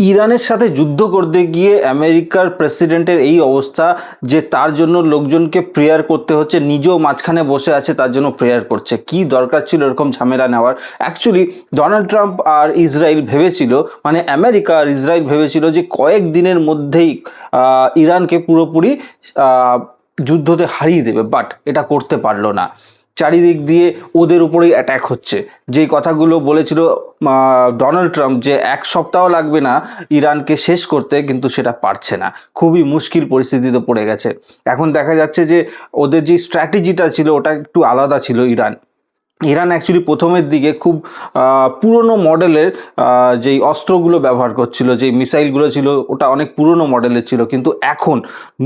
ইরানের সাথে যুদ্ধ করতে গিয়ে আমেরিকার প্রেসিডেন্টের এই অবস্থা যে তার জন্য লোকজনকে প্রেয়ার করতে হচ্ছে, নিজেও মাঝখানে বসে আছে তার জন্য প্রেয়ার করছে। কি দরকার ছিল এরকম ঝামেলা নেওয়ার? অ্যাকচুয়ালি ডোনাল্ড ট্রাম্প আর ইসরায়েল ভেবেছিল, মানে আমেরিকা আর ইসরায়েল ভেবেছিল যে কয়েক দিনের মধ্যেই ইরানকে পুরোপুরি যুদ্ধতে হারিয়ে দেবে, বাট এটা করতে পারলো না। চারিদিক দিয়ে ওদের উপরেই অ্যাট্যাক হচ্ছে। যেই কথাগুলো বলেছিল ডোনাল্ড ট্রাম্প যে এক সপ্তাহ লাগবে না ইরানকে শেষ করতে, কিন্তু সেটা পারছে না। খুবই মুশকিল পরিস্থিতিতে পড়ে গেছে। এখন দেখা যাচ্ছে যে ওদের যে স্ট্র্যাটেজিটা ছিল ওটা একটু আলাদা ছিল। ইরান অ্যাকচুয়ালি প্রথমের দিকে খুব পুরনো মডেলের যেই অস্ত্রগুলো ব্যবহার করছিল, যেই মিসাইলগুলো ছিল ওটা অনেক পুরনো মডেলের ছিল, কিন্তু এখন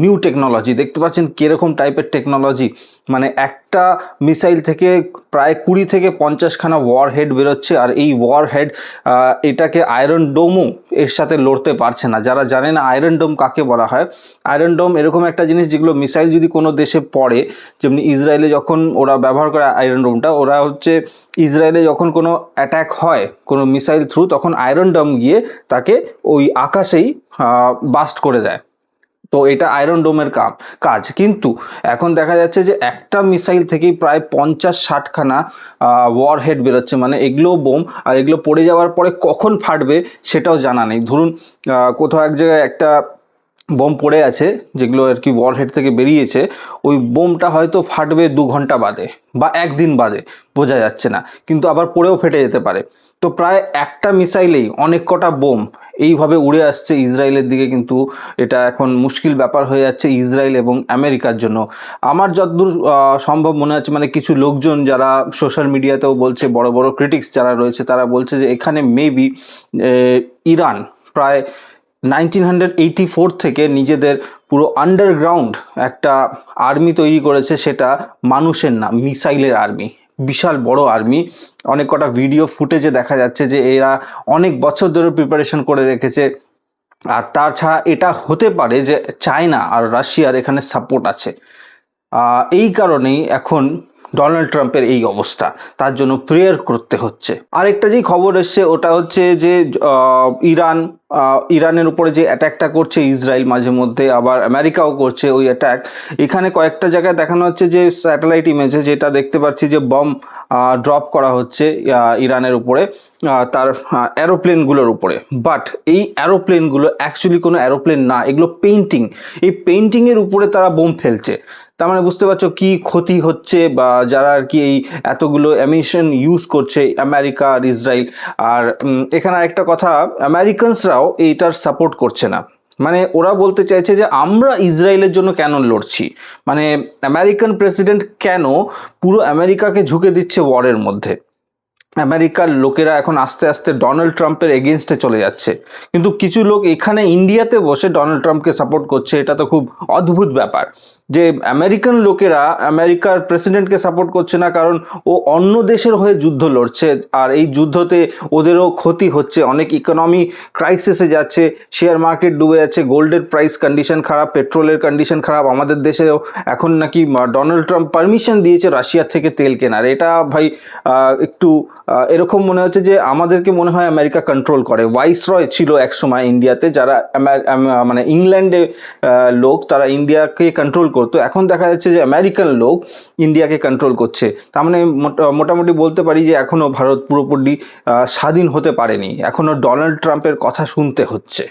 নিউ টেকনোলজি দেখতে পাচ্ছেন কীরকম টাইপের টেকনোলজি। মানে একটা মিসাইল থেকে প্রায় 20 থেকে 50খানা ওয়ার হেড বেরোচ্ছে, আর এই ওয়ার হেড এটাকে আয়রন ডোমও এর সাথে লড়তে পারছে না। যারা জানে না আয়রন ডোম কাকে বলা হয়, আয়রন ডোম এরকম একটা জিনিস যেগুলো মিসাইল যদি কোনো দেশে পড়ে, যেমনি ইসরায়েলে যখন ওরা ব্যবহার করে আয়রন ডোমটা, ওরা হচ্ছে ইসরায়েলে যখন কোনো অ্যাট্যাক হয় কোনো মিসাইল থ্রু, তখন আয়রন ডোম গিয়ে তাকে ওই আকাশেই বাস্ট করে দেয়। তো এটা আয়রন ডোমের কাজ। কিন্তু এখন দেখা যাচ্ছে যে একটা মিসাইল থেকেই প্রায় 50-60খানা ওয়ার হেড বেরোচ্ছে। মানে এগুলো বোম, আর এগুলো পড়ে যাওয়ার পরে কখন ফাটবে সেটাও জানা নেই। ধরুন কোথাও এক জায়গায় একটা বোম পড়ে আছে যেগুলো আর কি ওয়ার হেড থেকে বেরিয়েছে, ওই বোমটা হয়তো ফাটবে 2 ঘন্টা বাদে বা 1 দিন বাদে, বোঝা যাচ্ছে না, কিন্তু আবার পড়েও ফেটে যেতে পারে। তো প্রায় একটা মিসাইলেই অনেক কটা বোম এইভাবে উড়ে আসছে ইসরায়েলের দিকে। কিন্তু এটা এখন মুশকিল ব্যাপার হয়ে যাচ্ছে ইসরায়েল এবং আমেরিকার জন্য। আমার যতদূর সম্ভব মনে হচ্ছে, মানে কিছু লোকজন যারা সোশ্যাল মিডিয়াতেও বলছে, বড় বড় ক্রিটিক্স যারা রয়েছে তারা বলছে যে এখানে মেবি ইরান প্রায় 1984 থেকে নিজেদের পুরো আন্ডারগ্রাউন্ড একটা আর্মি তৈরি করেছে, সেটা মানুষের না, মিসাইলের আর্মি। বিশাল বড় আর্মি। অনেক কটা ভিডিও ফুটেজে দেখা যাচ্ছে যে এরা অনেক বছর ধরে প্রিপারেশন করে রেখেছে। আর তাছাড়া এটা হতে পারে যে চায়না আর রাশিয়ার এখানে সাপোর্ট আছে। এই কারণেই এখন ডোনাল্ড ট্রাম্পের এই অবস্থা, তার জন্য প্রেয়ার করতে হচ্ছে। আরেকটা যেই খবর এসছে ওটা হচ্ছে যে ইরানের উপরে যে অ্যাট্যাকটা করছে ইসরায়েল, মাঝে মধ্যে আবার আমেরিকাও করছে ওই অ্যাট্যাক। এখানে কয়েকটা জায়গায় দেখানো হচ্ছে যে স্যাটেলাইট ইমেজে যেটা দেখতে পাচ্ছি যে বম ড্রপ করা হচ্ছে ইরানের উপরে, তার অ্যারোপ্লেনগুলোর উপরে। বাট এই অ্যারোপ্লেনগুলো অ্যাকচুয়ালি কোনো অ্যারোপ্লেন না, এগুলো পেইন্টিং। এই পেইন্টিংয়ের উপরে তারা বোম ফেলছে। তার মানে বুঝতে পারছো কি ক্ষতি হচ্ছে, বা যারা আর কি এই এতগুলো অ্যামিশন ইউজ করছে আমেরিকা আর ইসরায়েল। আর এখানে একটা কথা, আমেরিকানসরাও এইটার সাপোর্ট করছে না। মানে ওরা বলতে চাইছে যে আমরা ইসরায়েলের জন্য কেন লড়ছি, মানে আমেরিকান প্রেসিডেন্ট কেন পুরো আমেরিকাকে ঝুঁকে দিচ্ছে ওয়ারের মধ্যে। আমেরিকার লোকেরা এখন আস্তে আস্তে ডোনাল্ড ট্রাম্পের এগেনস্টে চলে যাচ্ছে, কিন্তু কিছু লোক এখানে ইন্ডিয়াতে বসে ডোনাল্ড ট্রাম্পকে সাপোর্ট করছে। এটা তো খুব অদ্ভুত ব্যাপার যে আমেরিকান লোকেরা আমেরিকার প্রেসিডেন্টকে সাপোর্ট করছে না, কারণ ও অন্য দেশের হয়ে যুদ্ধ লড়ছে। আর এই যুদ্ধতে ওদেরও ক্ষতি হচ্ছে, অনেক ইকোনমি ক্রাইসিসে যাচ্ছে, শেয়ার মার্কেট ডুবে যাচ্ছে, গোল্ডের প্রাইস কন্ডিশন খারাপ, পেট্রোলের কন্ডিশন খারাপ। আমাদের দেশেও এখন নাকি ডোনাল্ড ট্রাম্প পারমিশন দিয়েছে রাশিয়া থেকে তেল কেনার। এটা ভাই একটু এরকম মনে হচ্ছে যে আমাদেরকে মনে হয় আমেরিকা কন্ট্রোল করে। ভাইসরয় ছিল একসময় ইন্ডিয়াতে, যারা মানে ইংল্যান্ডে লোক, তারা ইন্ডিয়াকে কন্ট্রোল করতো। এখন দেখা যাচ্ছে যে আমেরিকান লোক ইন্ডিয়াকে কন্ট্রোল করছে। তার মানে মোটামুটি বলতে পারি যে এখনও ভারত পুরোপুরি স্বাধীন হতে পারেনি, এখনও ডোনাল্ড ট্রাম্পের কথা শুনতে হচ্ছে।